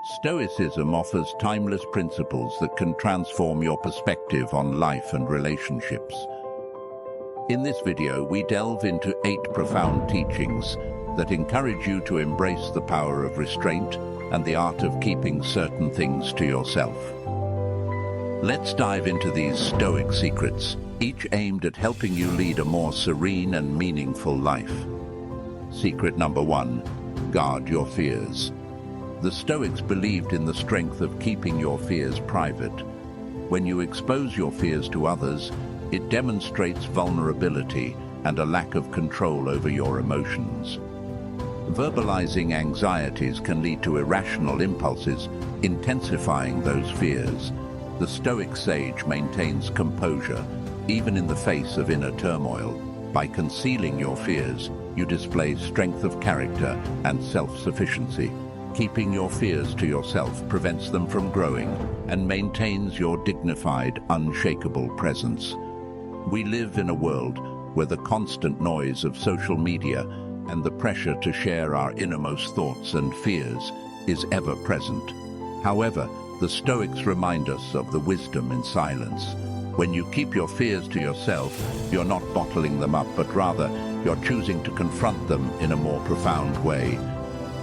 Stoicism offers timeless principles that can transform your perspective on life and relationships. In this video, we delve into 8 profound teachings that encourage you to embrace the power of restraint and the art of keeping certain things to yourself. Let's dive into these Stoic secrets, each aimed at helping you lead a more serene and meaningful life. Secret number 1: guard your fears. The Stoics believed in the strength of keeping your fears private. When you expose your fears to others, it demonstrates vulnerability and a lack of control over your emotions. Verbalizing anxieties can lead to irrational impulses, intensifying those fears. The Stoic sage maintains composure, even in the face of inner turmoil. By concealing your fears, you display strength of character and self-sufficiency. Keeping your fears to yourself prevents them from growing and maintains your dignified, unshakable presence. We live in a world where the constant noise of social media and the pressure to share our innermost thoughts and fears is ever present. However, the Stoics remind us of the wisdom in silence. When you keep your fears to yourself, you're not bottling them up, but rather you're choosing to confront them in a more profound way.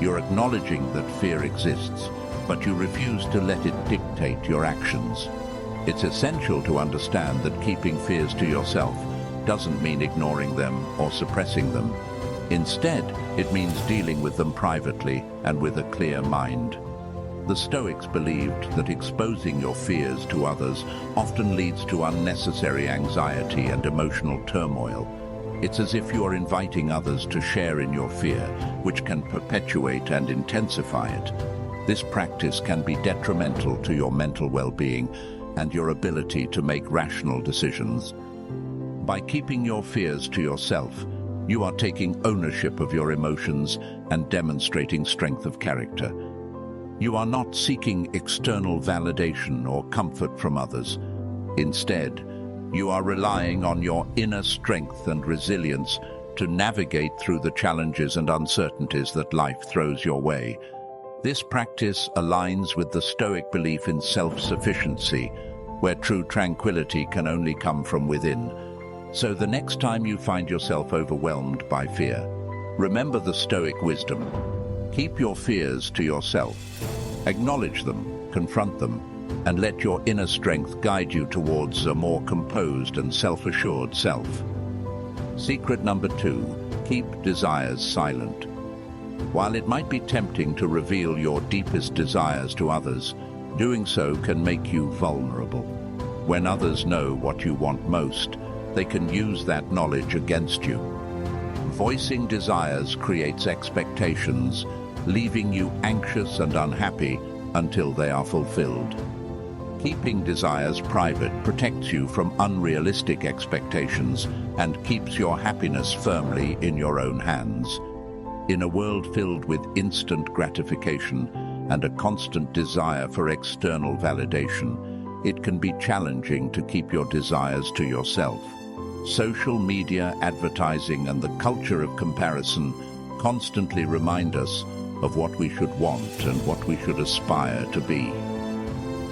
You're acknowledging that fear exists, but you refuse to let it dictate your actions. It's essential to understand that keeping fears to yourself doesn't mean ignoring them or suppressing them. Instead, it means dealing with them privately and with a clear mind. The Stoics believed that exposing your fears to others often leads to unnecessary anxiety and emotional turmoil. It's as if you are inviting others to share in your fear, which can perpetuate and intensify it. This practice can be detrimental to your mental well-being and your ability to make rational decisions. By keeping your fears to yourself, you are taking ownership of your emotions and demonstrating strength of character. You are not seeking external validation or comfort from others. Instead, you are relying on your inner strength and resilience to navigate through the challenges and uncertainties that life throws your way. This practice aligns with the Stoic belief in self-sufficiency, where true tranquility can only come from within. So the next time you find yourself overwhelmed by fear, remember the Stoic wisdom. Keep your fears to yourself. Acknowledge them, confront them, and let your inner strength guide you towards a more composed and self-assured self. Secret number 2: keep desires silent. While it might be tempting to reveal your deepest desires to others, doing so can make you vulnerable. When others know what you want most, they can use that knowledge against you. Voicing desires creates expectations, leaving you anxious and unhappy until they are fulfilled. Keeping desires private protects you from unrealistic expectations and keeps your happiness firmly in your own hands. In a world filled with instant gratification and a constant desire for external validation, it can be challenging to keep your desires to yourself. Social media, advertising, and the culture of comparison constantly remind us of what we should want and what we should aspire to be.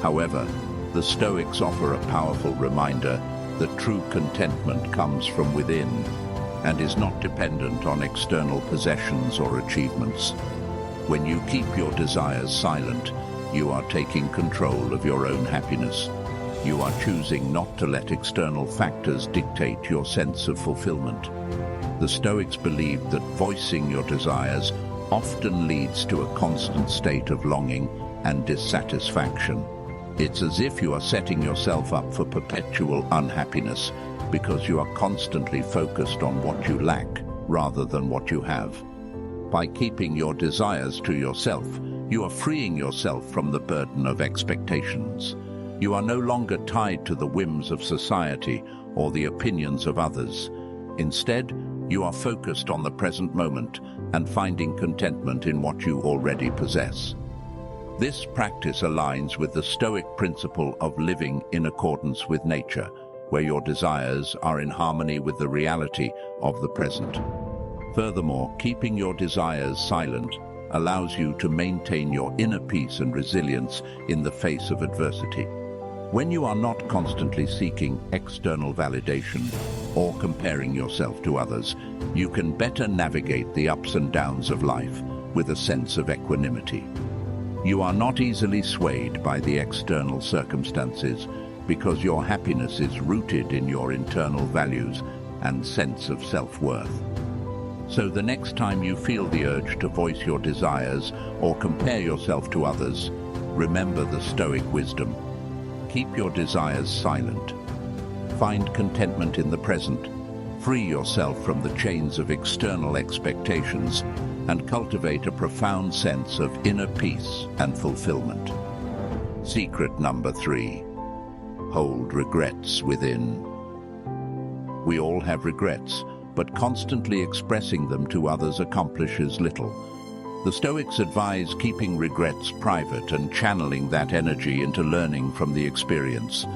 However, the Stoics offer a powerful reminder that true contentment comes from within and is not dependent on external possessions or achievements. When you keep your desires silent, you are taking control of your own happiness. You are choosing not to let external factors dictate your sense of fulfillment. The Stoics believed that voicing your desires often leads to a constant state of longing and dissatisfaction. It's as if you are setting yourself up for perpetual unhappiness because you are constantly focused on what you lack rather than what you have. By keeping your desires to yourself, you are freeing yourself from the burden of expectations. You are no longer tied to the whims of society or the opinions of others. Instead, you are focused on the present moment and finding contentment in what you already possess. This practice aligns with the Stoic principle of living in accordance with nature, where your desires are in harmony with the reality of the present. Furthermore, keeping your desires silent allows you to maintain your inner peace and resilience in the face of adversity. When you are not constantly seeking external validation or comparing yourself to others, you can better navigate the ups and downs of life with a sense of equanimity. You are not easily swayed by the external circumstances because your happiness is rooted in your internal values and sense of self-worth. So the next time you feel the urge to voice your desires or compare yourself to others, remember the Stoic wisdom. Keep your desires silent. Find contentment in the present. Free yourself from the chains of external expectations and cultivate a profound sense of inner peace and fulfillment. Secret number 3. Hold regrets within. We all have regrets, but constantly expressing them to others accomplishes little. The Stoics advise keeping regrets private and channeling that energy into learning from the experience.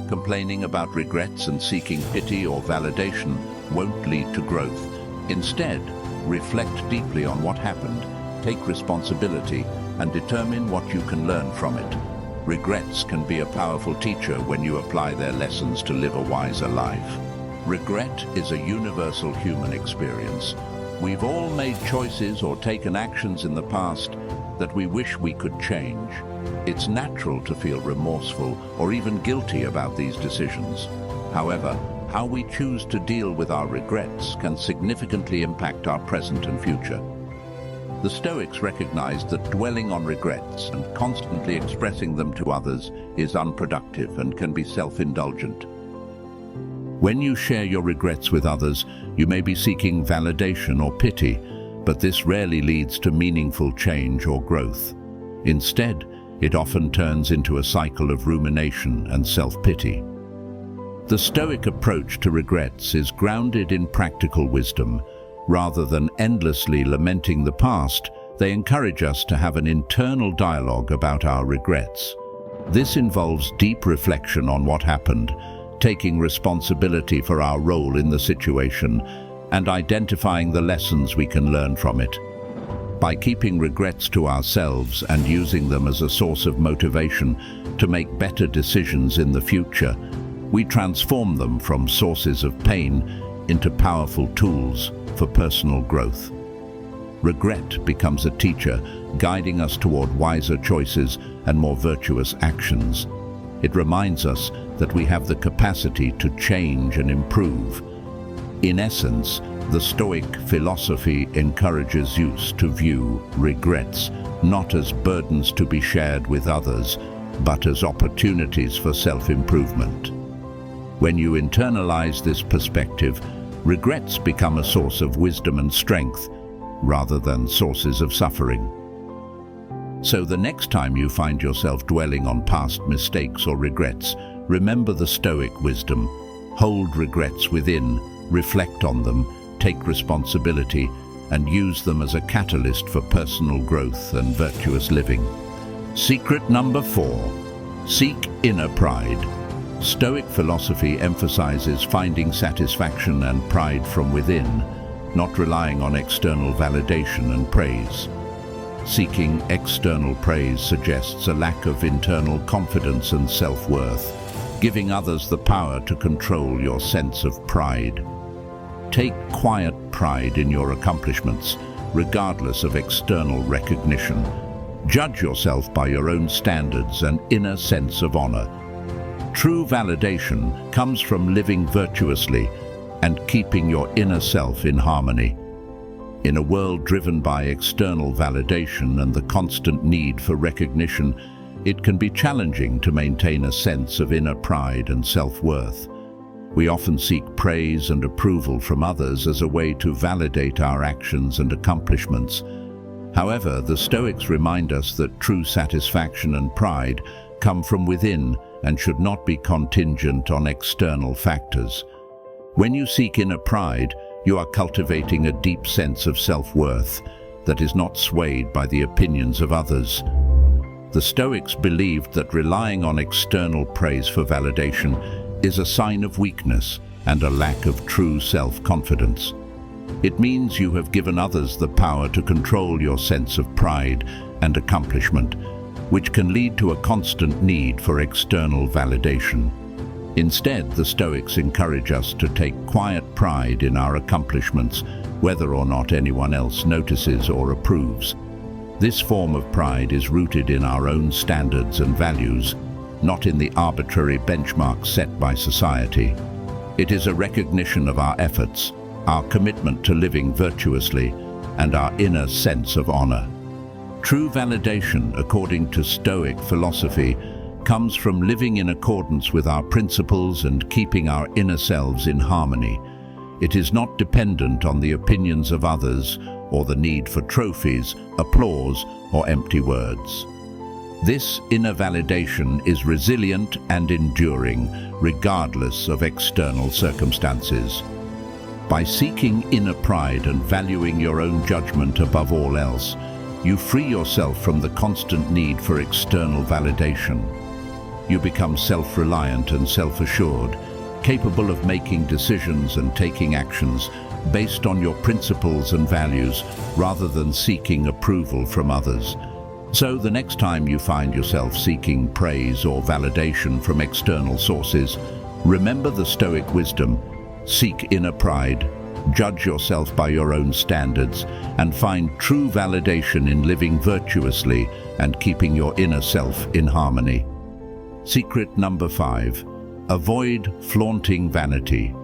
Complaining about regrets and seeking pity or validation won't lead to growth. Instead, reflect deeply on what happened, take responsibility, and determine what you can learn from it. Regrets can be a powerful teacher when you apply their lessons to live a wiser life. Regret is a universal human experience. We've all made choices or taken actions in the past that we wish we could change. It's natural to feel remorseful or even guilty about these decisions. However, how we choose to deal with our regrets can significantly impact our present and future. The Stoics recognized that dwelling on regrets and constantly expressing them to others is unproductive and can be self-indulgent. When you share your regrets with others, you may be seeking validation or pity, but this rarely leads to meaningful change or growth. Instead, it often turns into a cycle of rumination and self-pity. The Stoic approach to regrets is grounded in practical wisdom. Rather than endlessly lamenting the past, they encourage us to have an internal dialogue about our regrets. This involves deep reflection on what happened, taking responsibility for our role in the situation, and identifying the lessons we can learn from it. By keeping regrets to ourselves and using them as a source of motivation to make better decisions in the future, we transform them from sources of pain into powerful tools for personal growth. Regret becomes a teacher, guiding us toward wiser choices and more virtuous actions. It reminds us that we have the capacity to change and improve. In essence, the Stoic philosophy encourages us to view regrets not as burdens to be shared with others, but as opportunities for self-improvement. When you internalize this perspective, regrets become a source of wisdom and strength, rather than sources of suffering. So the next time you find yourself dwelling on past mistakes or regrets, remember the Stoic wisdom. Hold regrets within, reflect on them, take responsibility, and use them as a catalyst for personal growth and virtuous living. Secret number 4. Seek inner pride. Stoic philosophy emphasizes finding satisfaction and pride from within, not relying on external validation and praise. Seeking external praise suggests a lack of internal confidence and self-worth, giving others the power to control your sense of pride. Take quiet pride in your accomplishments, regardless of external recognition. Judge yourself by your own standards and inner sense of honor. True validation comes from living virtuously and keeping your inner self in harmony. In a world driven by external validation and the constant need for recognition, it can be challenging to maintain a sense of inner pride and self-worth. We often seek praise and approval from others as a way to validate our actions and accomplishments. However, the Stoics remind us that true satisfaction and pride come from within and should not be contingent on external factors. When you seek inner pride, you are cultivating a deep sense of self-worth that is not swayed by the opinions of others. The Stoics believed that relying on external praise for validation is a sign of weakness and a lack of true self-confidence. It means you have given others the power to control your sense of pride and accomplishment, which can lead to a constant need for external validation. Instead, the Stoics encourage us to take quiet pride in our accomplishments, whether or not anyone else notices or approves. This form of pride is rooted in our own standards and values, not in the arbitrary benchmarks set by society. It is a recognition of our efforts, our commitment to living virtuously, and our inner sense of honor. True validation, according to Stoic philosophy, comes from living in accordance with our principles and keeping our inner selves in harmony. It is not dependent on the opinions of others or the need for trophies, applause, or empty words. This inner validation is resilient and enduring, regardless of external circumstances. By seeking inner pride and valuing your own judgment above all else, you free yourself from the constant need for external validation. You become self-reliant and self-assured, capable of making decisions and taking actions based on your principles and values rather than seeking approval from others. So the next time you find yourself seeking praise or validation from external sources, remember the Stoic wisdom: seek inner pride, judge yourself by your own standards, and find true validation in living virtuously and keeping your inner self in harmony. Secret number 5. Avoid flaunting vanity.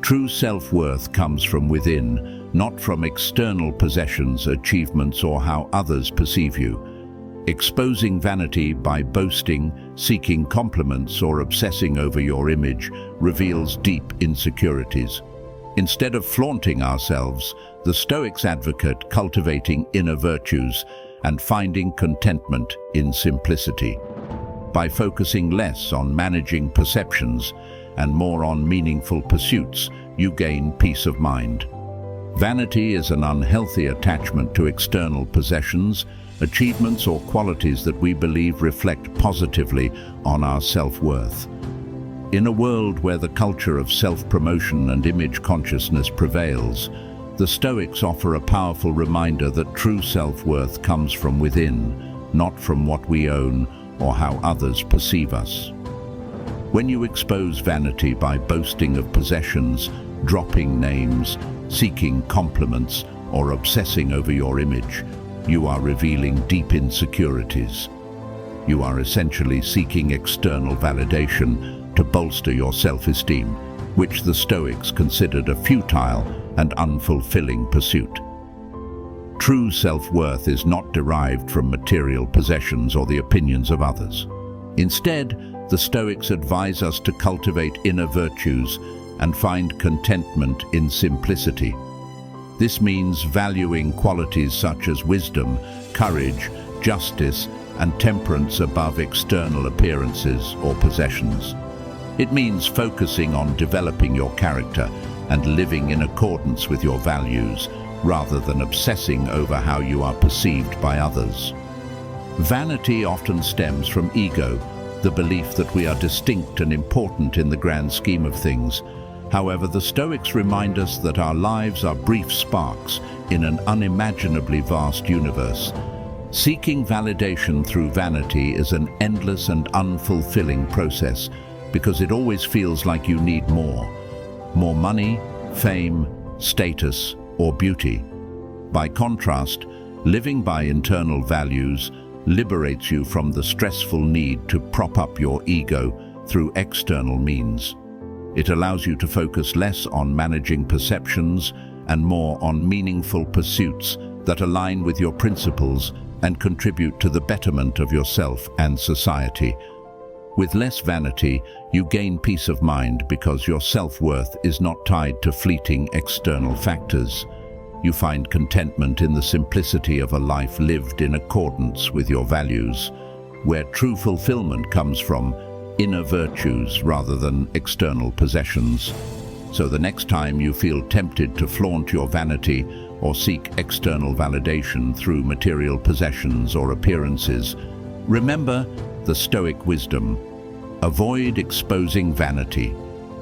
True self-worth comes from within, not from external possessions, achievements, or how others perceive you. Exposing vanity by boasting, seeking compliments, or obsessing over your image reveals deep insecurities. Instead of flaunting ourselves, the Stoics advocate cultivating inner virtues and finding contentment in simplicity. By focusing less on managing perceptions and more on meaningful pursuits, you gain peace of mind. Vanity is an unhealthy attachment to external possessions, achievements, or qualities that we believe reflect positively on our self-worth. In a world where the culture of self-promotion and image consciousness prevails, the Stoics offer a powerful reminder that true self-worth comes from within, not from what we own or how others perceive us. When you expose vanity by boasting of possessions, dropping names, seeking compliments, or obsessing over your image, you are revealing deep insecurities. You are essentially seeking external validation to bolster your self-esteem, which the Stoics considered a futile and unfulfilling pursuit. True self-worth is not derived from material possessions or the opinions of others. Instead, the Stoics advise us to cultivate inner virtues and find contentment in simplicity. This means valuing qualities such as wisdom, courage, justice, and temperance above external appearances or possessions. It means focusing on developing your character and living in accordance with your values, rather than obsessing over how you are perceived by others. Vanity often stems from ego, the belief that we are distinct and important in the grand scheme of things. However, the Stoics remind us that our lives are brief sparks in an unimaginably vast universe. Seeking validation through vanity is an endless and unfulfilling process, because it always feels like you need more. More money, fame, status, or beauty. By contrast, living by internal values liberates you from the stressful need to prop up your ego through external means. It allows you to focus less on managing perceptions and more on meaningful pursuits that align with your principles and contribute to the betterment of yourself and society. With less vanity, you gain peace of mind because your self-worth is not tied to fleeting external factors. You find contentment in the simplicity of a life lived in accordance with your values, where true fulfillment comes from inner virtues rather than external possessions. So the next time you feel tempted to flaunt your vanity or seek external validation through material possessions or appearances, remember the Stoic wisdom: avoid exposing vanity,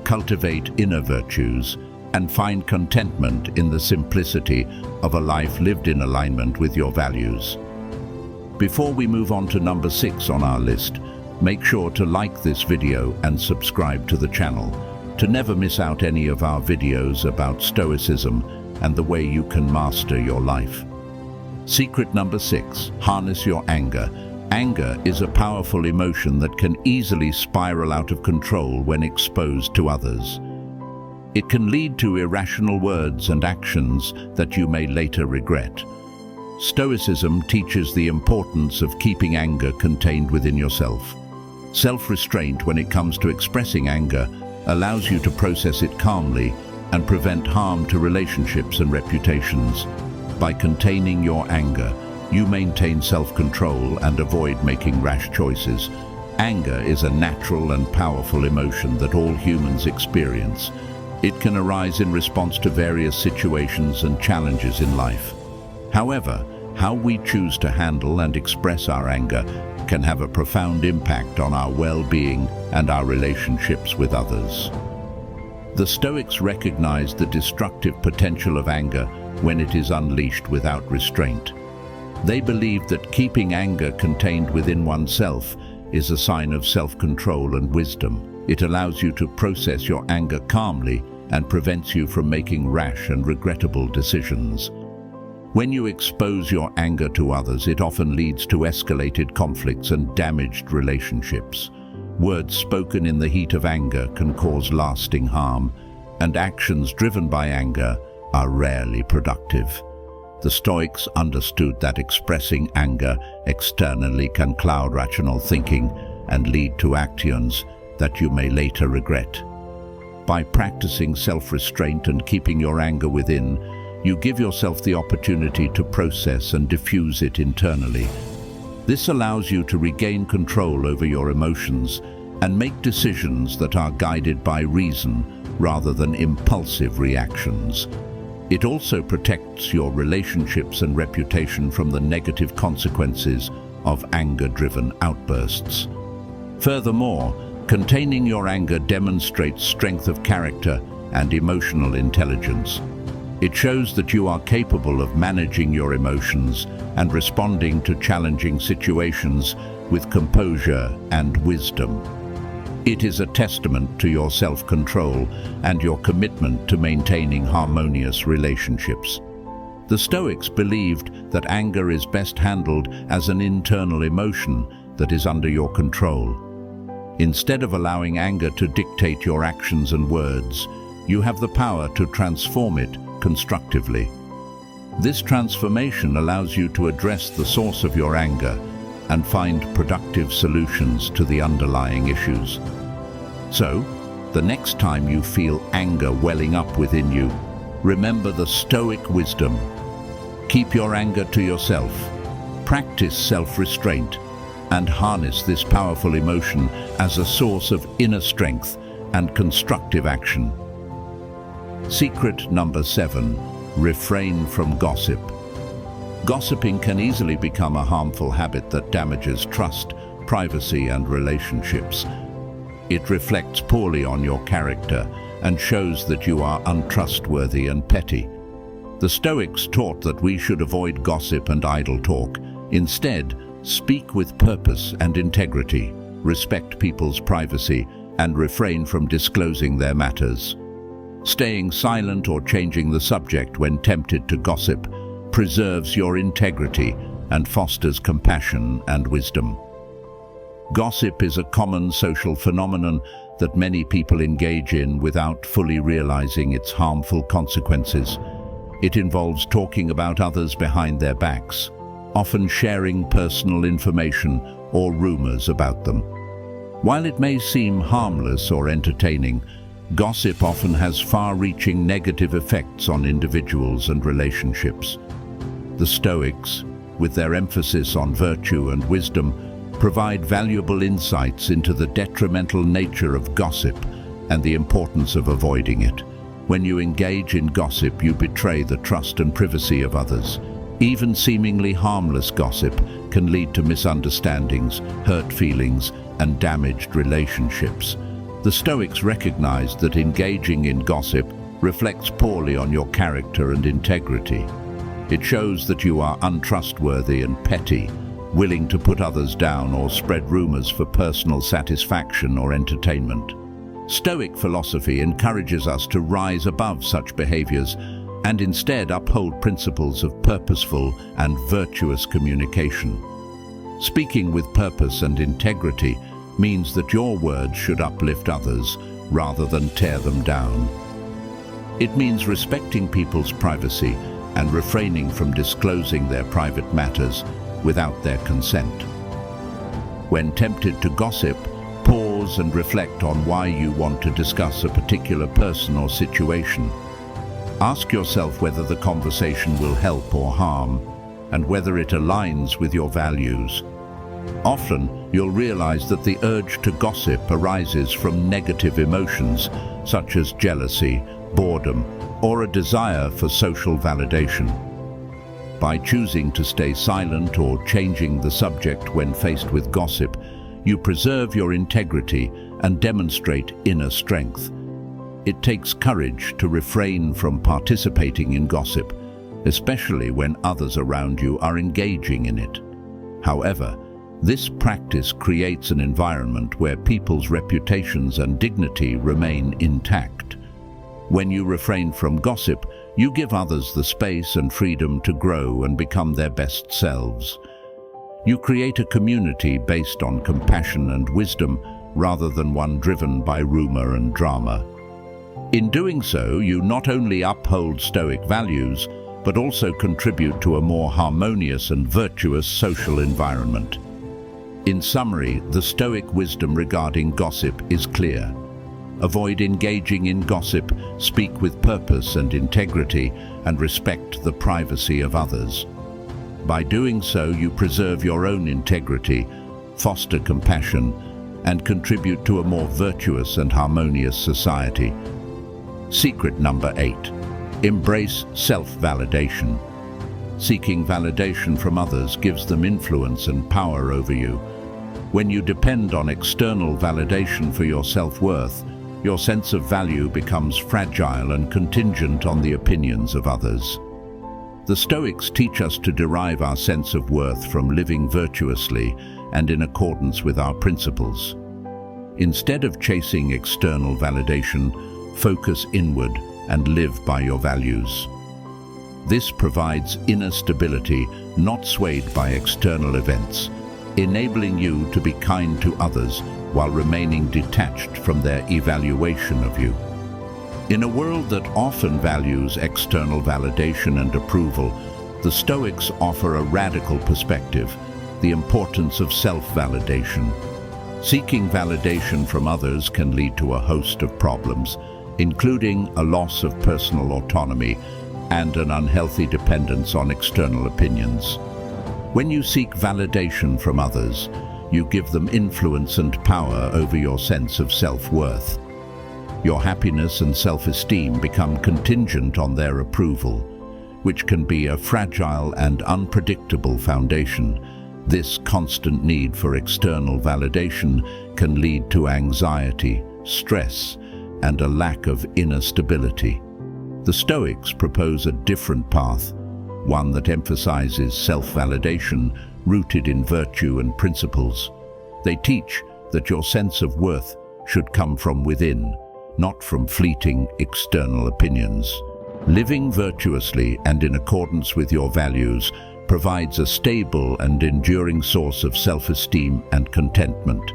cultivate inner virtues, and find contentment in the simplicity of a life lived in alignment with your values. Before we move on to number 6 on our list, make sure to like this video and subscribe to the channel to never miss out any of our videos about Stoicism and the way you can master your life. Secret number 6, harness your anger. Anger is a powerful emotion that can easily spiral out of control when exposed to others. It can lead to irrational words and actions that you may later regret. Stoicism teaches the importance of keeping anger contained within yourself. Self-restraint when it comes to expressing anger allows you to process it calmly and prevent harm to relationships and reputations. By containing your anger, you maintain self-control and avoid making rash choices. Anger is a natural and powerful emotion that all humans experience. It can arise in response to various situations and challenges in life. However, how we choose to handle and express our anger can have a profound impact on our well-being and our relationships with others. The Stoics recognized the destructive potential of anger when it is unleashed without restraint. They believed that keeping anger contained within oneself is a sign of self-control and wisdom. It allows you to process your anger calmly and prevents you from making rash and regrettable decisions. When you expose your anger to others, it often leads to escalated conflicts and damaged relationships. Words spoken in the heat of anger can cause lasting harm, and actions driven by anger are rarely productive. The Stoics understood that expressing anger externally can cloud rational thinking and lead to actions that you may later regret. By practicing self-restraint and keeping your anger within, you give yourself the opportunity to process and diffuse it internally. This allows you to regain control over your emotions and make decisions that are guided by reason rather than impulsive reactions. It also protects your relationships and reputation from the negative consequences of anger-driven outbursts. Furthermore, containing your anger demonstrates strength of character and emotional intelligence. It shows that you are capable of managing your emotions and responding to challenging situations with composure and wisdom. It is a testament to your self-control and your commitment to maintaining harmonious relationships. The Stoics believed that anger is best handled as an internal emotion that is under your control. Instead of allowing anger to dictate your actions and words, you have the power to transform it constructively. This transformation allows you to address the source of your anger and find productive solutions to the underlying issues. So, the next time you feel anger welling up within you, remember the Stoic wisdom. Keep your anger to yourself, practice self-restraint, and harness this powerful emotion as a source of inner strength and constructive action. Secret number 7, refrain from gossip. Gossiping can easily become a harmful habit that damages trust, privacy, and relationships. It reflects poorly on your character and shows that you are untrustworthy and petty. The Stoics taught that we should avoid gossip and idle talk. Instead, speak with purpose and integrity, respect people's privacy, and refrain from disclosing their matters. Staying silent or changing the subject when tempted to gossip preserves your integrity and fosters compassion and wisdom. Gossip is a common social phenomenon that many people engage in without fully realizing its harmful consequences. It involves talking about others behind their backs, often sharing personal information or rumors about them. While it may seem harmless or entertaining, gossip often has far-reaching negative effects on individuals and relationships. The Stoics, with their emphasis on virtue and wisdom, provide valuable insights into the detrimental nature of gossip and the importance of avoiding it. When you engage in gossip, you betray the trust and privacy of others. Even seemingly harmless gossip can lead to misunderstandings, hurt feelings, and damaged relationships. The Stoics recognized that engaging in gossip reflects poorly on your character and integrity. It shows that you are untrustworthy and petty, willing to put others down or spread rumors for personal satisfaction or entertainment. Stoic philosophy encourages us to rise above such behaviors and instead uphold principles of purposeful and virtuous communication. Speaking with purpose and integrity means that your words should uplift others rather than tear them down. It means respecting people's privacy and refraining from disclosing their private matters without their consent. When tempted to gossip, pause and reflect on why you want to discuss a particular person or situation. Ask yourself whether the conversation will help or harm, and whether it aligns with your values. Often, you'll realize that the urge to gossip arises from negative emotions, such as jealousy, boredom, or a desire for social validation. By choosing to stay silent or changing the subject when faced with gossip, you preserve your integrity and demonstrate inner strength. It takes courage to refrain from participating in gossip, especially when others around you are engaging in it. However, this practice creates an environment where people's reputations and dignity remain intact. When you refrain from gossip, you give others the space and freedom to grow and become their best selves. You create a community based on compassion and wisdom rather than one driven by rumor and drama. In doing so, you not only uphold Stoic values, but also contribute to a more harmonious and virtuous social environment. In summary, the Stoic wisdom regarding gossip is clear. Avoid engaging in gossip, speak with purpose and integrity, and respect the privacy of others. By doing so, you preserve your own integrity, foster compassion, and contribute to a more virtuous and harmonious society. Secret number 8. Embrace self-validation. Seeking validation from others gives them influence and power over you. When you depend on external validation for your self-worth, your sense of value becomes fragile and contingent on the opinions of others. The Stoics teach us to derive our sense of worth from living virtuously and in accordance with our principles. Instead of chasing external validation, focus inward and live by your values. This provides inner stability, not swayed by external events, enabling you to be kind to others while remaining detached from their evaluation of you. In a world that often values external validation and approval, the Stoics offer a radical perspective, the importance of self-validation. Seeking validation from others can lead to a host of problems, including a loss of personal autonomy and an unhealthy dependence on external opinions. When you seek validation from others, you give them influence and power over your sense of self-worth. Your happiness and self-esteem become contingent on their approval, which can be a fragile and unpredictable foundation. This constant need for external validation can lead to anxiety, stress, and a lack of inner stability. The Stoics propose a different path, one that emphasizes self-validation rooted in virtue and principles. They teach that your sense of worth should come from within, not from fleeting external opinions. Living virtuously and in accordance with your values provides a stable and enduring source of self-esteem and contentment.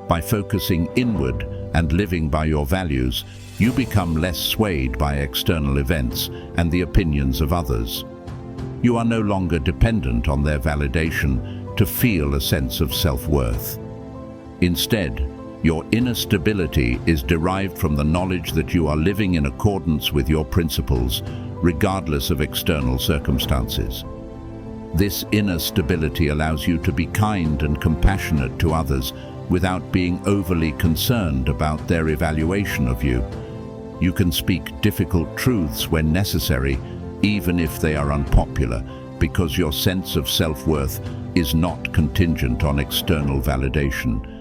By focusing inward and living by your values, you become less swayed by external events and the opinions of others. You are no longer dependent on their validation to feel a sense of self-worth. Instead, your inner stability is derived from the knowledge that you are living in accordance with your principles, regardless of external circumstances. This inner stability allows you to be kind and compassionate to others without being overly concerned about their evaluation of you. You can speak difficult truths when necessary, even if they are unpopular, because your sense of self-worth is not contingent on external validation.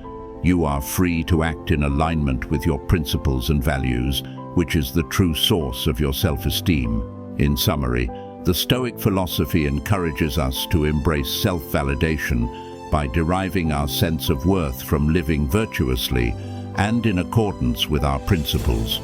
You are free to act in alignment with your principles and values, which is the true source of your self-esteem. In summary, the Stoic philosophy encourages us to embrace self-validation by deriving our sense of worth from living virtuously and in accordance with our principles.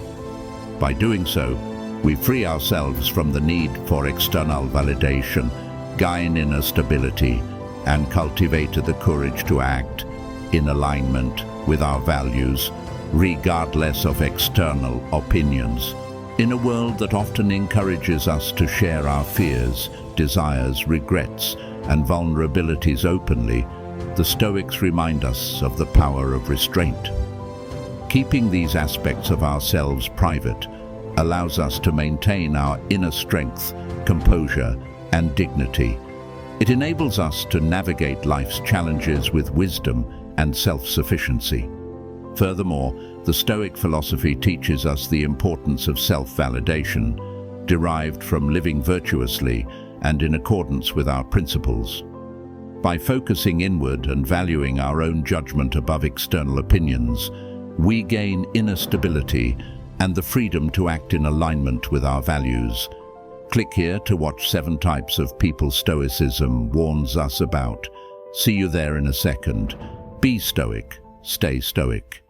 By doing so, we free ourselves from the need for external validation, gain inner stability, and cultivate the courage to act in alignment with our values, regardless of external opinions. In a world that often encourages us to share our fears, desires, regrets, and vulnerabilities openly, the Stoics remind us of the power of restraint. Keeping these aspects of ourselves private allows us to maintain our inner strength, composure, and dignity. It enables us to navigate life's challenges with wisdom and self-sufficiency. Furthermore, the Stoic philosophy teaches us the importance of self-validation, derived from living virtuously and in accordance with our principles. By focusing inward and valuing our own judgment above external opinions, we gain inner stability and the freedom to act in alignment with our values. Click here to watch 7 types of people Stoicism warns us about. See you there in a second. Be Stoic, stay Stoic.